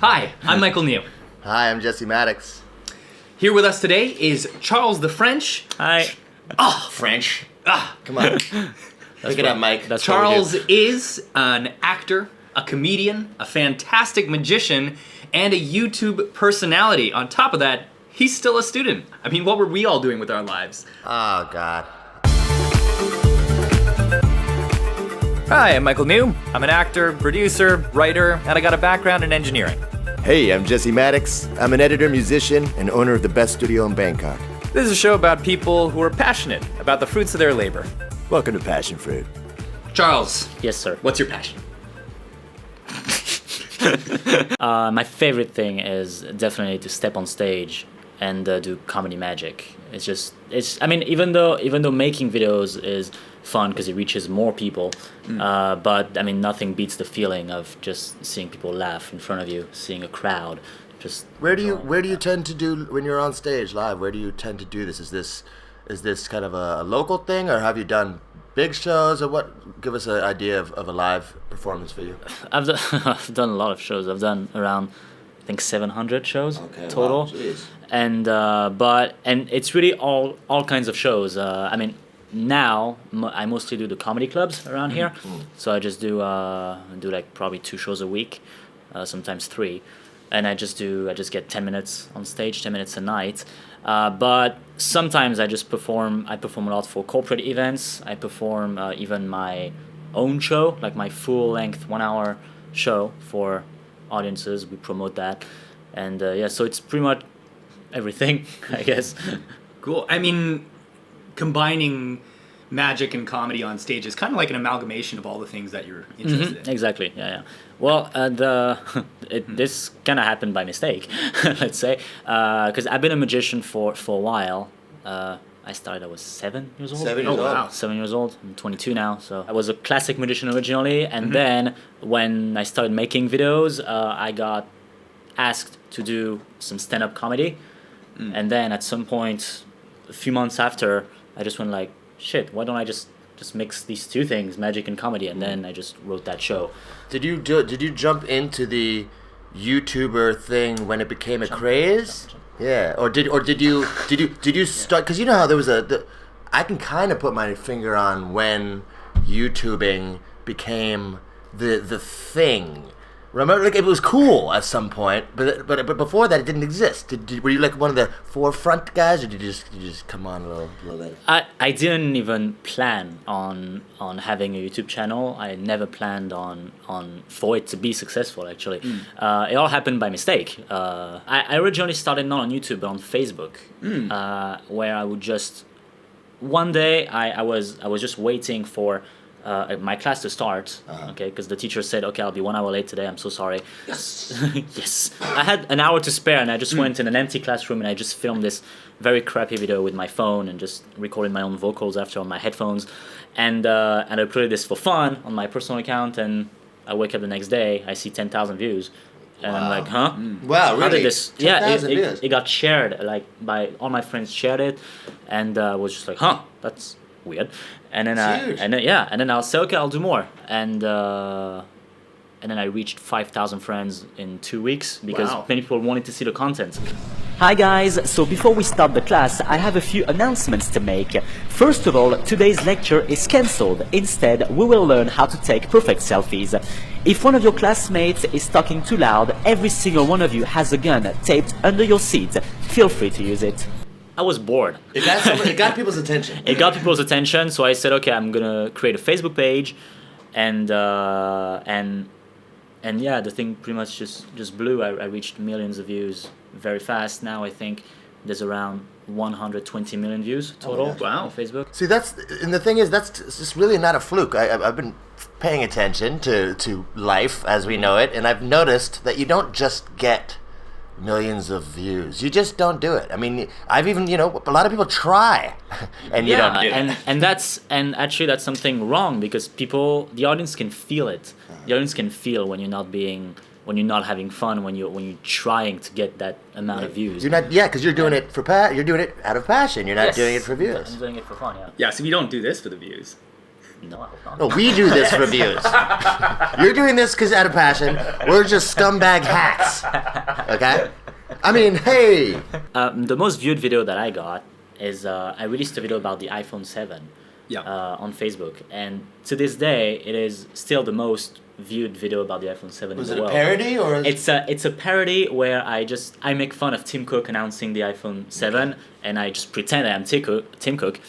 Hi, I'm Michael New. Hi, I'm Jesse Maddox. Here with us today is Charles the French. Hi. French. Come on. Pick it up, Mike. That's Charles is an actor, a comedian, a fantastic magician, and a YouTube personality. On top of that, he's still a student. I mean, what were we all doing with our lives? Oh, God. Hi, I'm Michael New. I'm an actor, producer, writer, and I got a background in engineering. Hey, I'm Jesse Maddox. I'm an editor, musician, and owner of the best studio in Bangkok. This is a show about people who are passionate about the fruits of their labor. Welcome to Passion Fruit. Charles, Yes, sir. what's your passion? My favorite thing is definitely to step on stage and do comedy magic. Even though making videos is fun because it reaches more people, but I mean, nothing beats the feeling of just seeing people laugh in front of you, seeing a crowd. Where do you tend to do when you're on stage live? Where do you tend to do this? Is this kind of a local thing, or have you done big shows, or what? Give us an idea of a live performance for you. I've done a lot of shows. I've done around, I think, 700 shows total. Wow, And it's really all kinds of shows. Now I mostly do the comedy clubs around here, so I just do like probably 2 shows a week, sometimes 3, and I just get 10 minutes on stage, 10 minutes a night. But sometimes I perform a lot for corporate events. I perform even my own show, like my full-length 1-hour show for audiences. We promote that, and so it's pretty much everything, I guess. Cool. I mean, combining magic and comedy on stage is kind of like an amalgamation of all the things that you're interested in. Exactly. Yeah. Well, this kind of happened by mistake, let's say, because I've been a magician for a while. I started. I was 7 years old. 7 years old. Wow. 7 years old. I'm 22 now. So I was a classic magician originally, and then when I started making videos, I got asked to do some stand-up comedy, and then at some point, a few months after, I just went like, shit, why don't I just mix these 2 things, magic and comedy, and then I just wrote that show. Did you jump into the YouTuber thing when it became a craze? Yeah, or did you start? Because you know how there was I can kind of put my finger on when YouTubing became the thing. Remember, like, it was cool at some point, but before that it didn't exist. Were you like one of the forefront guys, or did you just come on a little later? I didn't even plan on having a YouTube channel. I never planned on for it to be successful, actually. It all happened by mistake. I originally started not on YouTube but on Facebook, where I would just one day I was just waiting for my class to start, okay, because the teacher said, okay, I'll be 1 hour late today, I'm so sorry. Yes. I had an hour to spare, and I just went in an empty classroom and I just filmed this very crappy video with my phone and just recorded my own vocals after on my headphones, and I uploaded this for fun on my personal account, and I wake up the next day, I see 10,000 views. And I'm like, huh? Wow, really? How did this? Yeah, views. it got shared, like, by all my friends shared it, and was just like, huh, that's weird. And then I'll say, okay, I'll do more, and then I reached 5,000 friends in 2 weeks because many people wanted to see the content. Hi guys, so before we start the class, I have a few announcements to make. First of all, today's lecture is cancelled. Instead, we will learn how to take perfect selfies. If one of your classmates is talking too loud, every single one of you has a gun taped under your seat. Feel free to use it. I was bored. It got people's attention. It got people's attention, so I said, okay, I'm gonna create a Facebook page, and yeah, the thing pretty much just blew. I reached millions of views very fast. Now I think there's around 120 million views total on Facebook. See, the thing is, that's just really not a fluke. I've been paying attention to life as we know it, and I've noticed that you don't just get millions of views. You just don't do it. I mean, I've even, a lot of people try, and you don't do it. And actually that's something wrong, because the audience can feel it. The audience can feel when you're not having fun, when you're trying to get that amount of views. You're not, because you're doing it you're doing it out of passion. You're not doing it for views. I'm doing it for fun, yeah. Yeah, so we don't do this for the views. No, I hope not. No, we do this reviews. You're doing this because out of passion. We're just scumbag hacks. Okay? I mean, hey. The most viewed video that I got is I released a video about the iPhone 7 on Facebook, and to this day, it is still the most viewed video about the iPhone 7 Was in it the a world. parody or? It's a parody where I make fun of Tim Cook announcing the iPhone 7, and I just pretend I'm Tim Cook,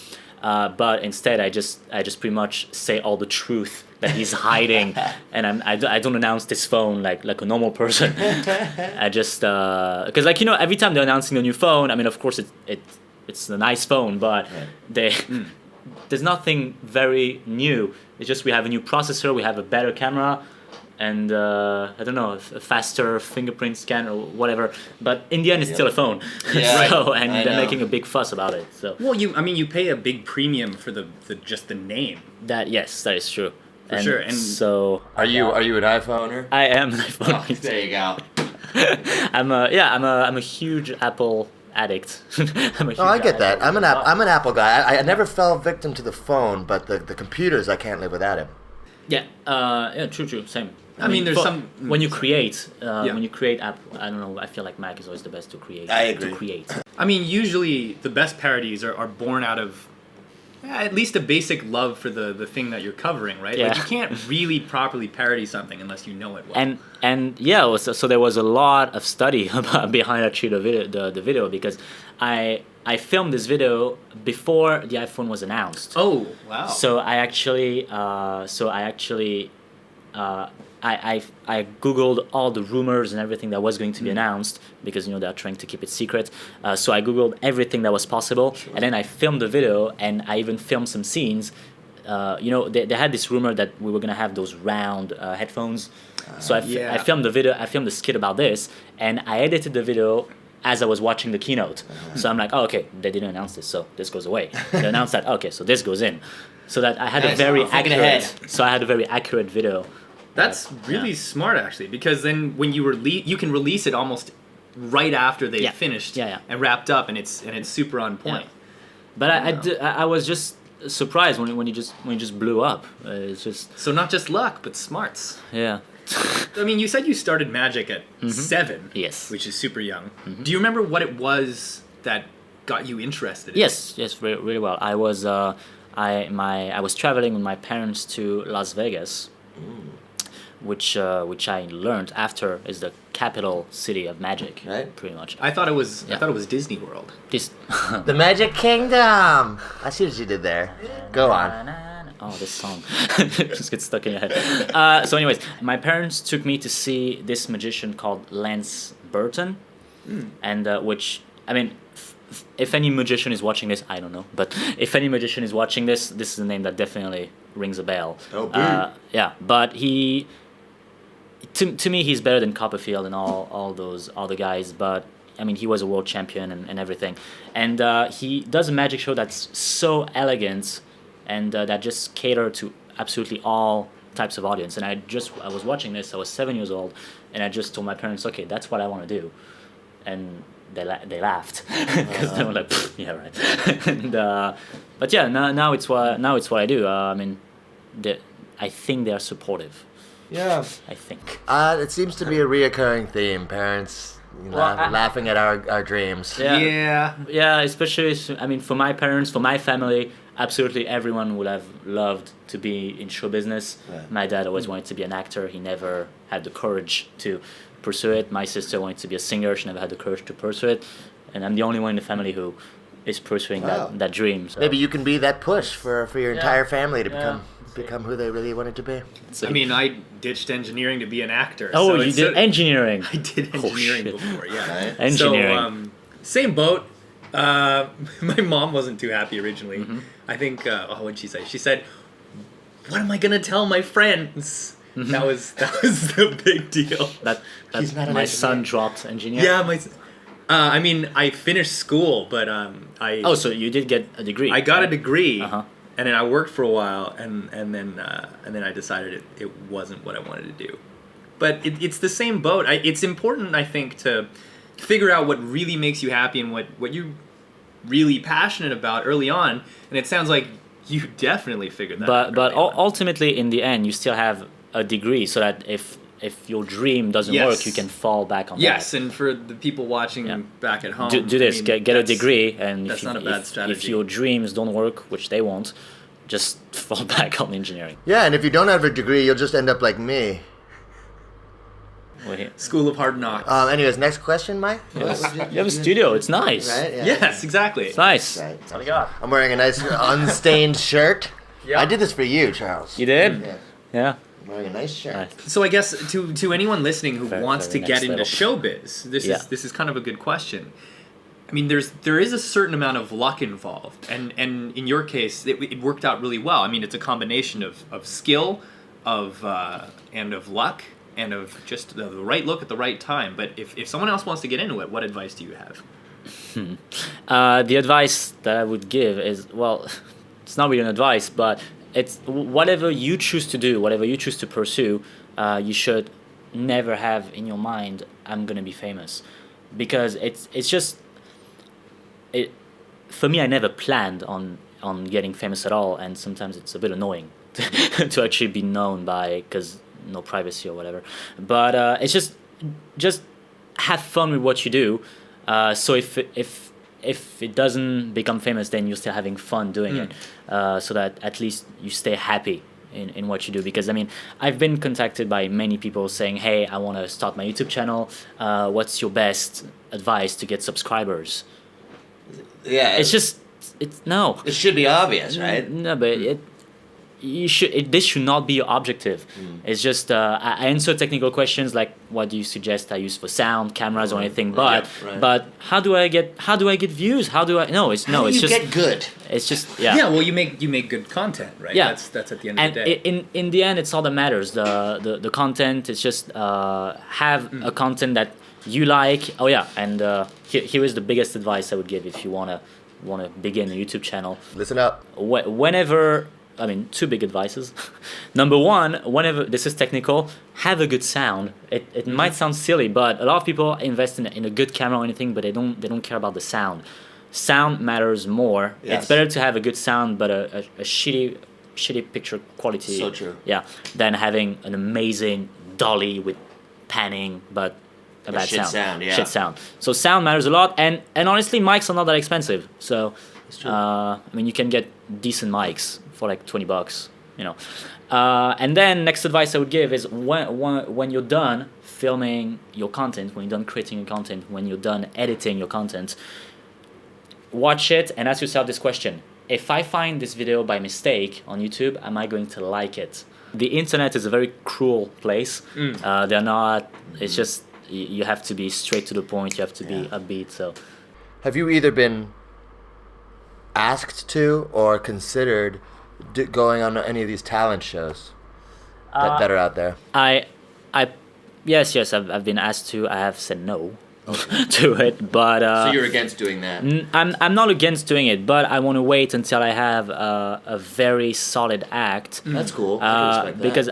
but instead I just pretty much say all the truth that he's hiding, and I don't announce this phone like a normal person. I just because like every time they're announcing a new phone, I mean of course it's a nice phone, but there's nothing very new. It's just we have a new processor, we have a better camera, and I don't know, a faster fingerprint scan or whatever. But in the end, it's still a phone. Yeah. So, and I they're know. making a big fuss about it. So Well, you pay a big premium for the just the name. that is true. For sure, and- so Are you an iPhoner? I am an iPhone. Oh, there you go. I'm a huge Apple addict. I'm a huge Oh, I get that. Apple I'm an Apple guy. I never fell victim to the phone, but the computers I can't live without him. Yeah, true, same. I mean, there's some- when you create app. I don't know. I feel like Mac is always the best to create. I agree. To create. I mean, usually the best parodies are born out of at least a basic love for the thing that you're covering, right? Yeah. Like you can't really properly parody something unless you know it well. And yeah, so there was a lot of study behind actually the video because I filmed this video before the iPhone was announced. Oh, wow. So I googled all the rumors and everything that was going to be announced because they're trying to keep it secret. So I googled everything that was possible, and then I filmed the video, and I even filmed some scenes. They had this rumor that we were gonna have those round headphones. So I filmed the video. I filmed the skit about this, and I edited the video as I was watching the keynote. So I'm like, oh, okay, they didn't announce this, so this goes away. They announced that, okay, so this goes in. So that I had a very accurate. So I had a very accurate video. That's really smart, actually, because then when you can release it almost right after they've finished and wrapped up, and it's super on point. But I was just surprised when you just blew up. It's just So not just luck, but smarts. yeah. I mean, you said you started magic at 7. Yes. Which is super young. Do you remember what it was that got you interested in Yes, really, really well. I was I was traveling with my parents to Las Vegas. Which I learned after is the capital city of magic, Right. pretty much. I thought it was Disney World. This The Magic Kingdom. I see what you did there. Go on. Oh, this song just gets stuck in your head. So, anyways, my parents took me to see this magician called Lance Burton, and which I mean, if any magician is watching this, I don't know, but if any magician is watching this is a name that definitely rings a bell. Oh, boo. Yeah, but he. To me, he's better than Copperfield and all those other guys, but I mean, he was a world champion and everything. And he does a magic show that's so elegant and that just cater to absolutely all types of audience. And I was watching this, I was 7 years old, and I just told my parents, okay, that's what I want to do. And they laughed because they were like, yeah, right. And, but yeah, now it's what I do. I mean, I think they are supportive. Yeah. I think. It seems to be a reoccurring theme. Parents laughing at our dreams. Yeah, especially, I mean, for my parents, for my family, absolutely everyone would have loved to be in show business. Right. My dad always wanted to be an actor. He never had the courage to pursue it. My sister wanted to be a singer. She never had the courage to pursue it. And I'm the only one in the family who is pursuing that dream. So. Maybe you can be that push for your entire family to become who they really wanted to be. I mean, I ditched engineering to be an actor. Oh, so you it's did engineering. I did engineering shit. before, yeah. Right. Engineering. So, same boat. My mom wasn't too happy originally. I think, what'd she say? She said, "What am I gonna tell my friends?" That was the big deal. That He's not an my son engineer. dropped engineer. Yeah, I mean, I finished school, but Oh, so you did get a degree? I got a degree, Uh-huh. and then I worked for a while, and then I decided it wasn't what I wanted to do. But it's the same boat. It's important, I think, to figure out what really makes you happy and what you're really passionate about early on. And it sounds like You definitely figured that but out. but early on. ultimately in the end you still have a degree, so that if your dream doesn't Yes. work, you can fall back on Yes, that. and for the people watching Yeah. back at home, Do this, I mean, get a that's- degree, and that's if, not a bad if strategy. your dreams don't work, which they won't, just fall back on engineering. Yeah, and if you don't have a degree, you'll just end up like me. We're here. School of Hard Knocks. Anyways, next question, Mike. You have a studio, it's nice. Right? Yeah. Yes, exactly. It's nice. Right. What do you got? I'm wearing a nice unstained shirt. Yeah. I did this for you, Charles. You did? Yeah. Yeah. I'm wearing a nice shirt. Nice. So I guess to anyone listening who Very- wants very to get next into level. showbiz, Yeah. this is kind of a good question. I mean, there is a certain amount of luck involved, and in your case, it worked out really well. I mean, it's a combination of skill, and of luck, and of just the right look at the right time. But if someone else wants to get into it, what advice do you have? The advice that I would give is, well, it's not really an advice, but it's whatever you choose to do, whatever you choose to pursue, you should never have in your mind, I'm gonna be famous, because it's just it. For me, I never planned on getting famous at all, and sometimes it's a bit annoying to actually be known by, because no privacy or whatever. But it's just have fun with what you do. So if it doesn't become famous, then you're still having fun doing it, so that at least you stay happy in what you do. Because I mean, I've been contacted by many people saying, hey, I want to start my YouTube channel, what's your best advice to get subscribers? Yeah. No, It should be obvious, right? no, but this should not be your objective. It's just I answer technical questions like, what do you suggest I use for sound, cameras, or anything. But right. but how do I get views? How do I? No, it's How do it's you just get good? it's just Yeah, well, you make good content, right? Yeah. That's at the end And of the day. in the end, it's all that matters. The content. It's just have a content that you like. Oh yeah, and here is the biggest advice I would give if you wanna begin a YouTube channel. Listen up. Whenever, I mean, two big advices. Number one, whenever, this is technical, have a good sound. It might sound silly, but a lot of people invest in a good camera or anything, but they don't care about the sound. Sound matters more. Yes. It's better to have a good sound, but a shitty picture quality. So true. Yeah, than having an amazing dolly with panning, but a bad shit sound, yeah. Shit sound. So sound matters a lot, and honestly, mics are not that expensive. So, true. I mean, you can get decent mics for like $20, you know. And then next advice I would give is when you're done filming your content, when you're done creating your content, when you're done editing your content, watch it and ask yourself this question: if I find this video by mistake on YouTube, am I going to like it? The internet is a very cruel place. They're not. It's just you have to be straight to the point. You have to be upbeat. So Have you either been asked to or considered going on any of these talent shows that are out there? Yes, I've been asked to. I have said no to it, but So you're against doing that? I'm not against doing it, but I want to wait until I have a very solid act. That's cool. I can respect that. Because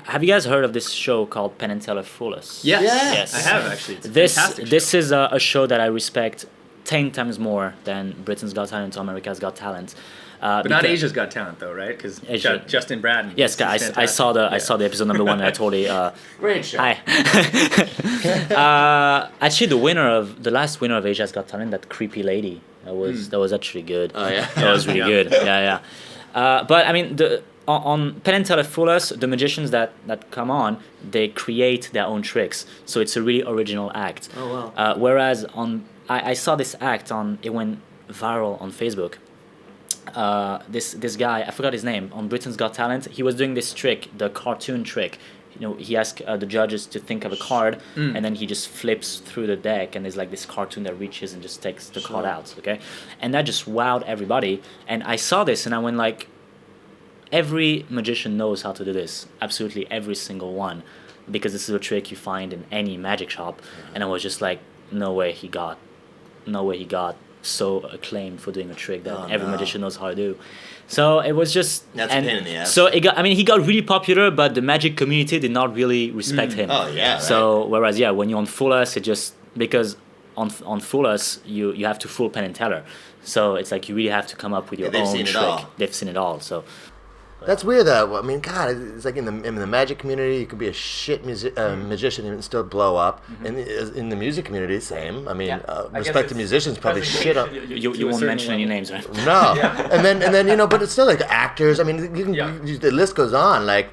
have you guys heard of this show called Penn and Teller Fool Us? Yes. Yes. I have actually. It's a fantastic This show. is a show that I respect 10 times more than Britain's Got Talent or America's Got Talent. But not Asia's Got Talent though, right? Because Asia- Justin Braden. Yes, is guys, I fantastic. saw the Yeah. I saw the episode number 1 and I totally Great show. hi. Actually, the last winner of Asia's Got Talent, that creepy lady, that was actually good. Oh, yeah? That was really Yeah. good. Yeah. But I mean, on Penn and Teller Fool Us, the magicians that come on, they create their own tricks, so it's a really original act. Oh, wow. Whereas I saw this act it went viral on Facebook. This guy, I forgot his name, on Britain's Got Talent, he was doing this trick, the cartoon trick. You know, he asked the judges to think of a card, and then he just flips through the deck, and there's like this cartoon that reaches and just takes the card out. Okay, and that just wowed everybody. And I saw this, and I went like, every magician knows how to do this, absolutely every single one, because this is a trick you find in any magic shop. And I was just like, no way he got so acclaimed for doing a trick that every magician knows how to do. So it was just That's a pain in the ass. So he got really popular, but the magic community did not really respect him. Oh, yeah, right. So whereas when you're on Full Us, it just, because on Fool Us, you have to fool Penn and Teller. So it's like you really have to come up with your they've own seen it trick. all. They've seen it all. So That's weird though. I mean, God, it's like in the magic community, you could be a shit magician and still blow up. And in the music community, same. I mean, respected musicians probably shit up. you won't mention any names, right? No, and then but it's still like actors. I mean, you can the list goes on. Like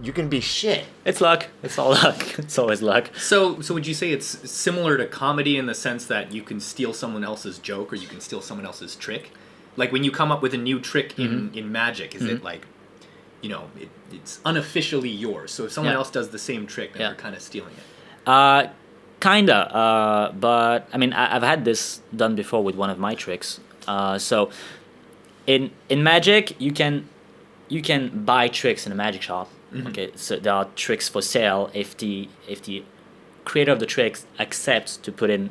you can be shit. It's luck. It's all luck. It's always luck. So would you say it's similar to comedy in the sense that you can steal someone else's joke or you can steal someone else's trick? Like when you come up with a new trick in magic, is it like, it's unofficially yours? So if someone else does the same trick, then they're kind of stealing it. Kinda. But I mean, I've had this done before with one of my tricks. So in magic, you can buy tricks in a magic shop. Okay, so there are tricks for sale if the creator of the tricks accepts to put it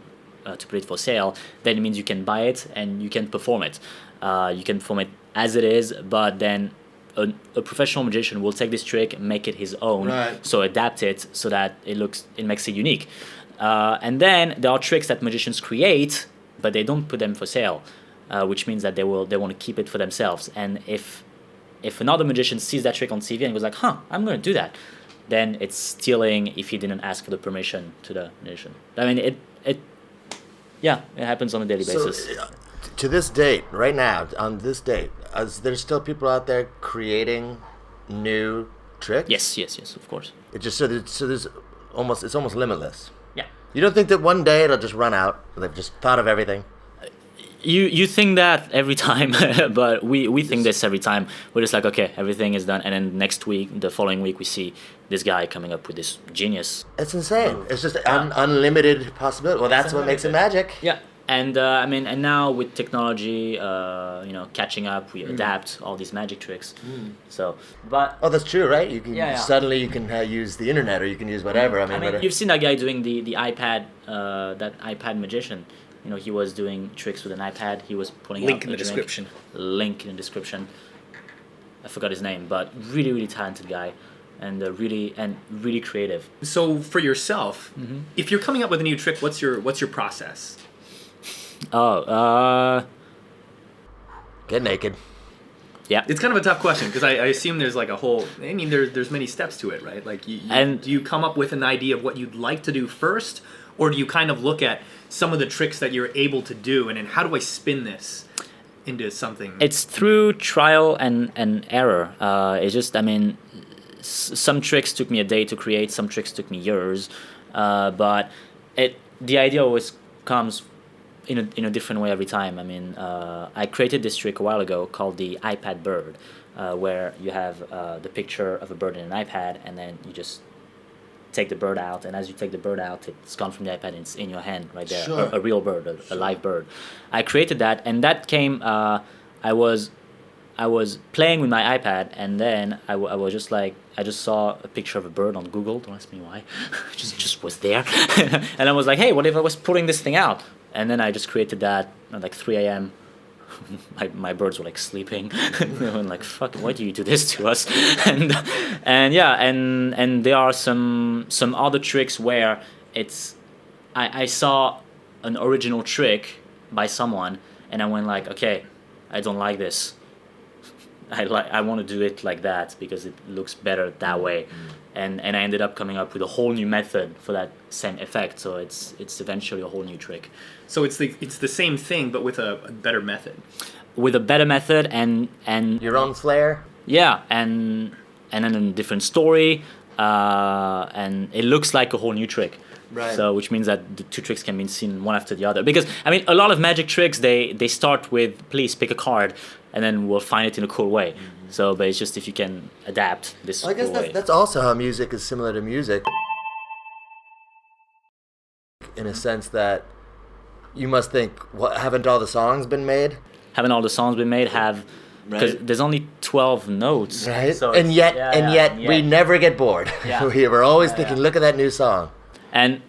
for sale. Then it means you can buy it and you can perform it. You can perform it as it is, but then a professional magician will take this trick, make it his own, so adapt it so that it makes it unique. And then there are tricks that magicians create, but they don't put them for sale, which means that they want to keep it for themselves. And if another magician sees that trick on TV and goes like, I'm going to do that, then it's stealing if he didn't ask for the permission to the magician. I mean, it happens on a daily basis. To this date, right now, on this date, there's still people out there creating new tricks? Yes, of course. It just it's almost limitless. Yeah. You don't think that one day it'll just run out? They've just thought of everything. You think that every time, but we think this every time. We're just like, okay, everything is done, and then the following week, we see this guy coming up with this genius. It's insane. It's just unlimited possibility. Well, that's what makes it magic. Yeah, and and now with technology, catching up, we adapt all these magic tricks. So, but that's true, right? You can suddenly you can use the internet or you can use whatever. I mean, you've seen that guy doing the iPad, that iPad magician. He was doing tricks with an iPad. He was pulling Link out in the description. Link in the description. I forgot his name, but really, really talented guy, and really creative. So for yourself, if you're coming up with a new trick, what's your process? Get naked. Yeah, it's kind of a tough question because I assume there's like a whole. I mean, there's many steps to it, right? Like, do you come up with an idea of what you'd like to do first, or do you kind of look at some of the tricks that you're able to do, and then how do I spin this into something? It's through trial and error. It's just, I mean, some tricks took me a day to create, some tricks took me years, but the idea always comes in a different way every time. I mean, I created this trick a while ago called the iPad bird, where you have the picture of a bird in an iPad, and then you just take the bird out, and as you take the bird out, it's gone from the iPad and it's in your hand right there. Sure. A real bird, a live bird. I created that, and that came. I was playing with my iPad, and then I was just like, I just saw a picture of a bird on Google. Don't ask me why. just was there, and I was like, hey, what if I was pulling this thing out? And then I just created that at like 3 a.m. My birds were like sleeping. They were like, "Fuck! Why do you do this to us?" and there are some other tricks where I saw an original trick by someone, and I went like, "Okay, I don't like this. I want to do it like that because it looks better that way." And I ended up coming up with a whole new method for that same effect. So it's eventually a whole new trick. So it's the same thing, but with a better method. With a better method and your own flair. Yeah, and then a different story, and it looks like a whole new trick. Right. So which means that the two tricks can be seen one after the other. Because I mean, a lot of magic tricks they start with please pick a card, and then we'll find it in a cool way. So, but it's just if you can adapt this. Well, I guess cool way. that's also how music is similar to music, in a sense that you must think, haven't all the songs been made? Haven't all the songs been made? Because there's only 12 notes. Right. So and yet we never get bored. Yeah. We're always thinking, look at that new song. And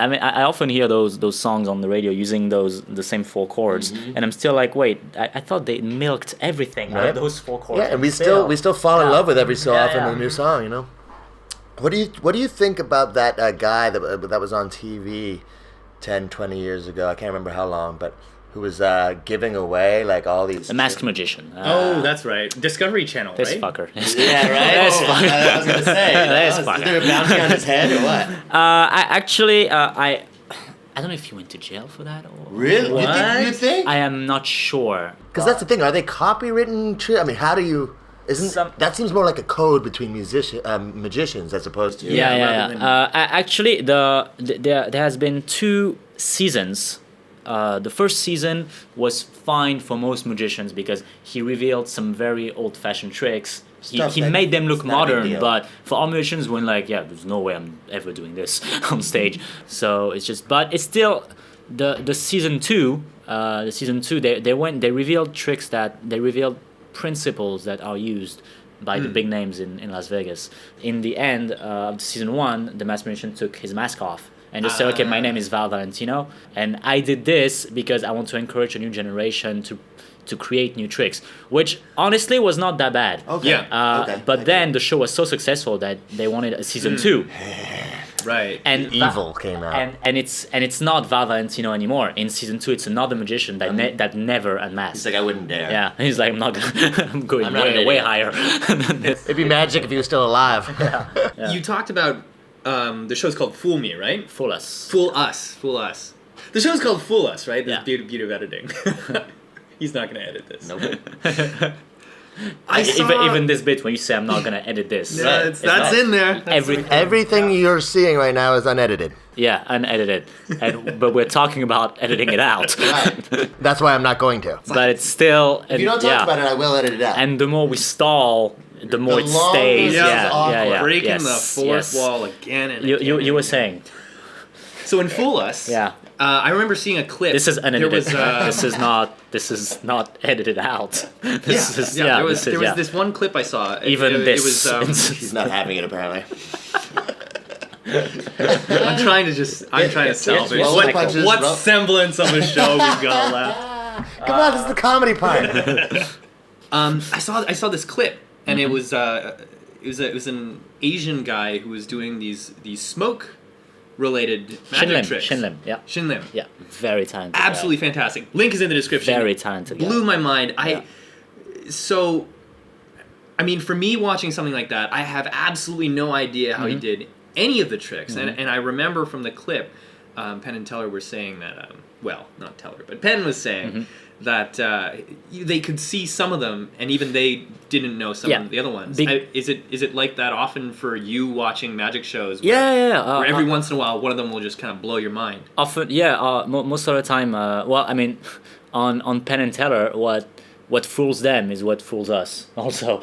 I mean, I often hear those songs on the radio using the same 4 chords, and I'm still like, wait, I thought they milked everything out of those 4 chords. Yeah, and we still fall in love with every so often a new song, What do you think about that guy that was on TV? 10, 20 years ago. I can't remember how long, but who was giving away like all these. The Masked Magician. Oh, that's right. Discovery Channel, This right? fucker. Yeah, right. This fucker. I was gonna say. This Is fucker. there a bounty on his head or what? I don't know if he went to jail for that or. Really? What? You think? I am not sure. Because that's the thing. Are they copywritten? I mean, how do you? That seems more like a code between magicians as opposed to. rather than- Actually, there has been 2 seasons. The first season was fine for most magicians because he revealed some very old-fashioned tricks. He made them look it's not a big modern, deal. but for all magicians, when like, yeah, there's no way I'm ever doing this on stage. So it's just, but it's still the season 2. The season 2, they revealed tricks they revealed principles that are used by the big names in Las Vegas. In the end of season 1, the masked magician took his mask off and just said, okay, my name is Val Valentino, and I did this because I want to encourage a new generation to create new tricks, which honestly was not that bad. Okay. Yeah. Okay. But then the show was so successful that they wanted a season 2. Right. And Evil came out. and it's not Val Valentino anymore. In season 2, it's another magician that never unmasked. He's like, I wouldn't dare. Yeah, he's like, I'm not gonna. I'm going I'm not an way idiot. higher than this. It'd be magic if he was still alive. You talked about the show's called Fool Me, right? Fool us. Fool Us. Fool Us. The show's called Fool Us, right? The Yeah. beauty of editing. He's not going to edit this. Nope. Even this bit when you say I'm not gonna edit this. Yeah, It's that's not. in there. Everything you're seeing right now is unedited. Yeah, unedited. But we're talking about editing it out. Right. That's why I'm not going to. But it's still. If you don't talk about it, I will edit it out. And the more we stall, the more The it longer stays. it's Yeah, awkward. Breaking yes, the fourth yes. wall again and You again. you and were again. saying So in Fool Us, Yeah. I remember seeing a clip. this is unedited. There was, This is not edited out. This is there was this is, this one clip I saw. Even it this. was. He's not having it apparently. I'm trying to salvage roll what, punches, what roll- semblance of a show we've got left. Come on, this is the comedy part. I saw this clip, and it was an Asian guy who was doing these smoke related magic tricks. Shinlim, yeah. Shinlim. Yeah, very talented. guy. Absolutely fantastic. Link is in the description. Very talented. Blew guy. my mind. Yeah. So, I mean, for me watching something like that, I have absolutely no idea how he did any of the tricks. And I remember from the clip, Penn and Teller were saying that, well, not Teller, but Penn was saying that they could see some of them, and even they didn't know some of the other ones. Is it like that often for you watching magic shows? Where, where every once in a while, one of them will just kind of blow your mind. Often, most of the time. Well, I mean, on Penn and Teller, what fools them is what fools us also,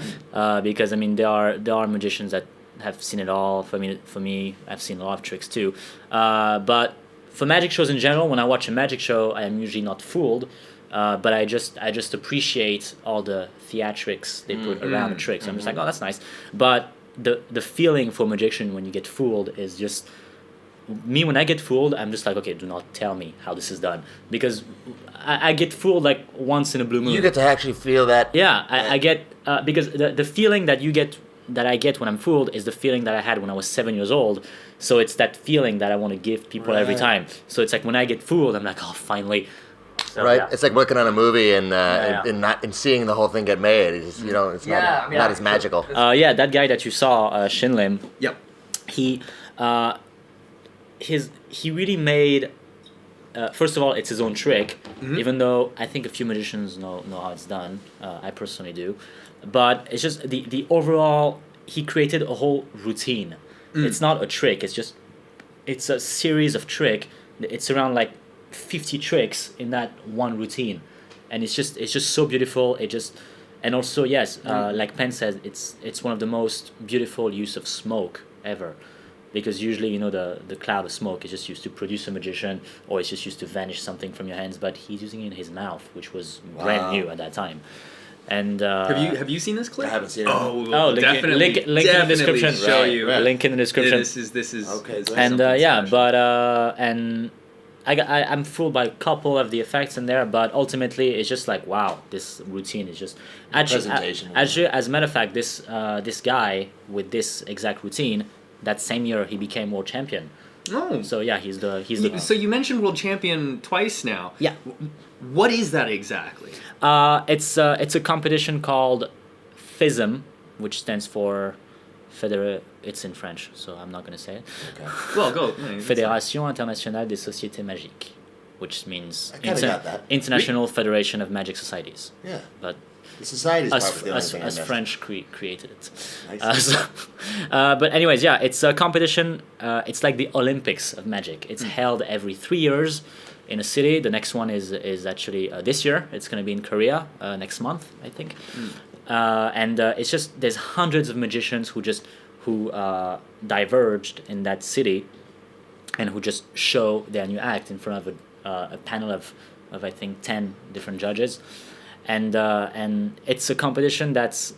because I mean there are magicians that have seen it all. For me, I've seen a lot of tricks too, but for magic shows in general, when I watch a magic show, I am usually not fooled. But I just appreciate all the theatrics they put around the tricks. I'm just like, oh, that's nice. But the feeling for magician when you get fooled is just me. When I get fooled, I'm just like, okay, do not tell me how this is done, because I get fooled like once in a blue moon. You get to actually feel that. Yeah, I get because the feeling that I get when I'm fooled is the feeling that I had when I was 7 years old. So it's that feeling that I want to give people every time. So it's like when I get fooled, I'm like, oh, finally. So, Right, yeah. It's like working on a movie and Yeah. and seeing the whole thing get made. It's, it's not as magical. That guy that you saw, Shinlim. Yep. He really made. First of all, it's his own trick. Even though I think a few magicians know how it's done. I personally do, but it's just the overall. He created a whole routine. It's not a trick. It's a series of trick. It's around like 50 tricks in that one routine, and it's just so beautiful. And also yes, like Penn says, it's one of the most beautiful use of smoke ever, because usually the cloud of smoke is just used to produce a magician, or it's just used to vanish something from your hands, but he's using it in his mouth, which was brand new at that time. And Have you seen this clip? I haven't seen it. Oh, link in the description. Show Right, you. right. Link in the description. Yeah, this is Okay, so And something yeah, special. and I'm fooled by a couple of the effects in there, but ultimately it's just like, wow, this routine is just presentation. As a matter of fact, this guy with this exact routine, that same year he became world champion. Oh. So yeah, he's the. So you mentioned world champion twice now. Yeah. What is that exactly? It's a competition called F.I.S.M, which stands for It's in French, so I'm not going to say it. Okay. Well, go. Fédération Internationale des Sociétés Magiques, which means I kinda got that. International Federation of Magic Societies. Yeah. But The society's part us, was the only us, thing I us missed. French created it. I see. But anyways, yeah, it's a competition. It's like the Olympics of Magic. It's held every 3 years in a city. The next one is actually this year. It's going to be in Korea next month, I think. And it's just there's hundreds of magicians who diverged in that city, and who just show their new act in front of a panel of I think 10 different judges, and it's a competition that's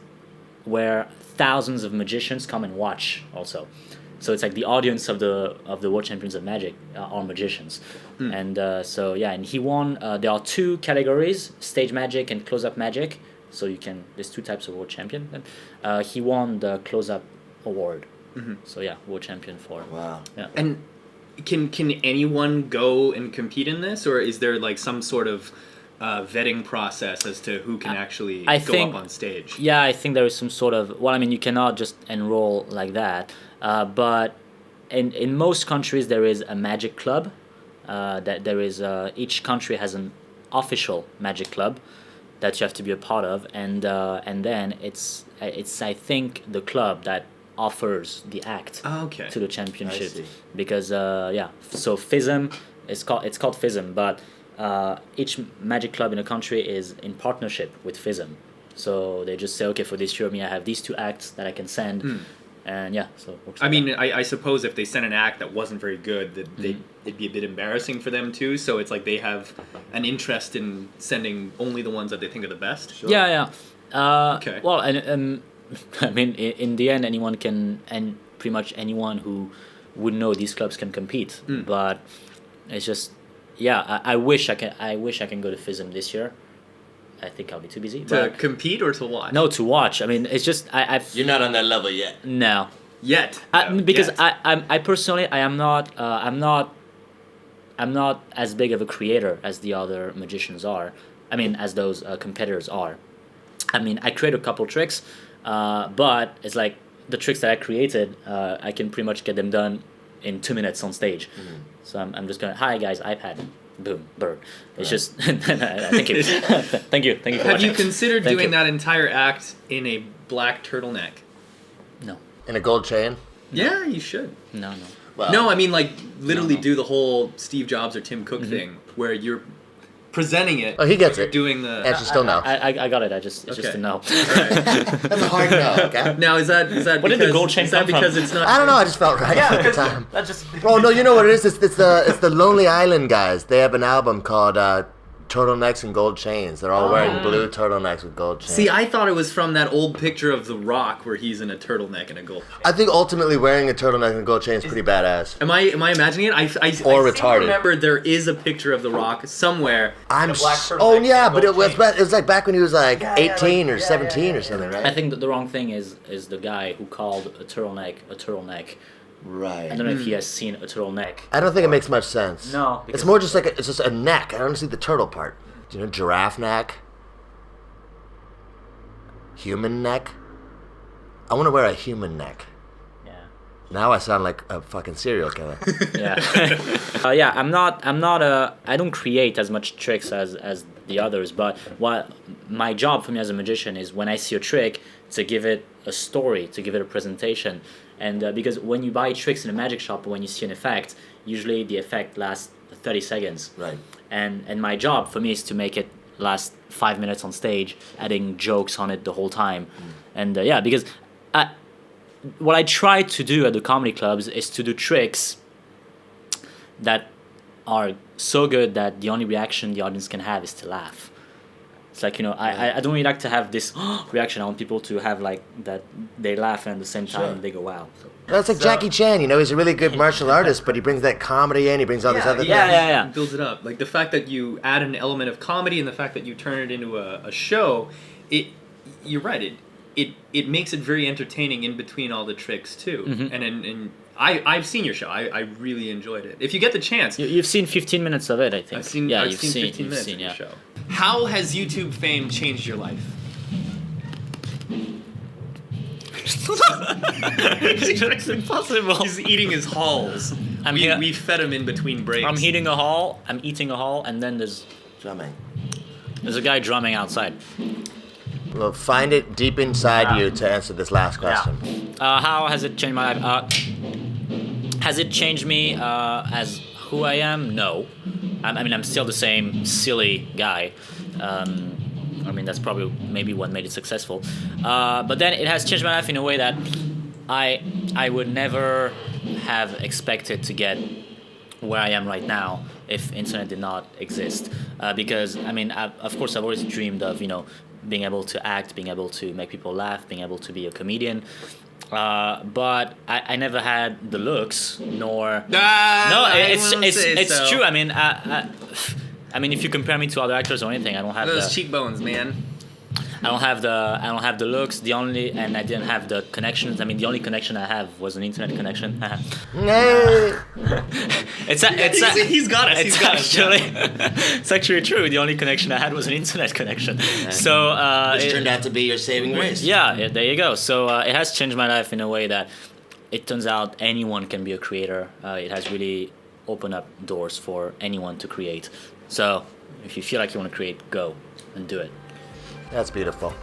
where thousands of magicians come and watch also. So it's like the audience of the World Champions of Magic are magicians, and so yeah, and he won. There are 2 categories: stage magic and close-up magic. So there's 2 types of world champion. And he won the close-up award. So yeah, world champion for. Wow. Yeah. And can anyone go and compete in this, or is there like some sort of vetting process as to who can actually go think- up on stage? Yeah, I think there is some sort of. Well, I mean, you cannot just enroll like that. But in most countries there is a magic club. That there is each country has an official magic club that you have to be a part of, and then it's I think the club that offers the act Okay. to the championship, I see. because so F.I.S.M it's called F.I.S.M, but each magic club in a country is in partnership with F.I.S.M, so they just say, okay, for this year, I have these 2 acts that I can send. And yeah, so it works I like mean, that. I suppose if they sent an act that wasn't very good, that it'd be a bit embarrassing for them too. So it's like they have an interest in sending only the ones that they think are the best. Yeah. Okay. Well, and I mean, in the end, anyone can, and pretty much anyone who would know these clubs can compete. But it's just, yeah, I wish I can go to F.I.S.M this year. I think I'll be too busy. To But compete or to watch? no, to watch. I mean, it's just I've You're not on that level yet. no. Yet. Because Yet. I personally I'm not as big of a creator as the other magicians are. I mean, as those competitors are. I mean, I create a couple tricks, but it's like the tricks that I created, I can pretty much get them done in 2 minutes on stage. So I'm just going, hi guys, iPad, boom, bird. It's just thank you, thank you for Have watching. you considered Thank doing you. that entire act in a black turtleneck? No, In a gold chain? Yeah, you should. no. Well, No, I mean like literally No. do the whole Steve Jobs or Tim Cook thing where you're presenting it. Oh, he gets but you're it. doing the. Answer still no. I got it. It's just Okay. a no. That's a hard no, okay? Now is that Where did the gold chain is that come from? because it's not? I don't know, I just felt right at the time. That's just. Oh, no, you know what it is? It's the Lonely Island guys. They have an album called Turtlenecks and Gold Chains. They're all wearing blue turtlenecks with gold chains. See, I thought it was from that old picture of The Rock where he's in a turtleneck and a gold. I think ultimately wearing a turtleneck and a gold chain is pretty badass. Am I imagining it? I retarded. remember there is a picture of The Rock somewhere. I'm black s- turtleneck oh and yeah, but it gold was chains. it was like back when he was like 18 or 17 or something, right? I think that the wrong thing is the guy who called a turtleneck a turtleneck. Right. I don't know if he has seen a turtleneck. I don't think it makes much sense. No, It's because- more just like it's just a neck. I don't see the turtle part. Do you know giraffe neck? Human neck? I want to wear a human neck. Yeah. Now I sound like a fucking serial killer. Yeah. Yeah. I don't create as much tricks as the others, but what my job for me as a magician is when I see a trick to give it a story, to give it a presentation, and because when you buy tricks in a magic shop or when you see an effect, usually the effect lasts 30 seconds. Right. And my job for me is to make it last 5 minutes on stage, adding jokes on it the whole time. And yeah, because what I try to do at the comedy clubs is to do tricks that are so good that the only reaction the audience can have is to laugh. It's like, I don't really like to have this reaction. I want people to have like that they laugh and at the same time Sure. they go, wow. Well, it's like Jackie Chan, he's a really good martial artist, but he brings that comedy in, he brings all this other yeah. It builds it up. Like the fact that you add an element of comedy and the fact that you turn it into a show, you're right. It makes it very entertaining in between all the tricks too. And I've seen your show. I really enjoyed it. If you get the chance, You've seen 15 minutes of it, I think. I've seen 15 minutes of your show. How has YouTube fame changed your life? It's impossible. He's eating his halls. We fed him in between breaks. I'm eating a hall, and then there's Drumming. a guy drumming outside. Well, find it deep inside you to answer this last question. How has it changed my life? Has it changed me as who I am? No. I mean, I'm still the same silly guy. I mean, that's probably maybe what made it successful. But then it has changed my life in a way that I would never have expected to get where I am right now if internet did not exist. Because, I mean, of course, I've always dreamed of, being able to act, being able to make people laugh, being able to be a comedian. But I never had the looks, nor it's true. I mean, if you compare me to other actors or anything, I don't have those cheekbones, man. I don't have the looks. I didn't have the connections. I mean, the only connection I have was an internet connection. He's got us. It's actually true. The only connection I had was an internet connection. So Which turned out to be your saving grace. Yeah, there you go. So it has changed my life in a way that it turns out anyone can be a creator. It has really opened up doors for anyone to create. So if you feel like you want to create, go and do it. That's beautiful.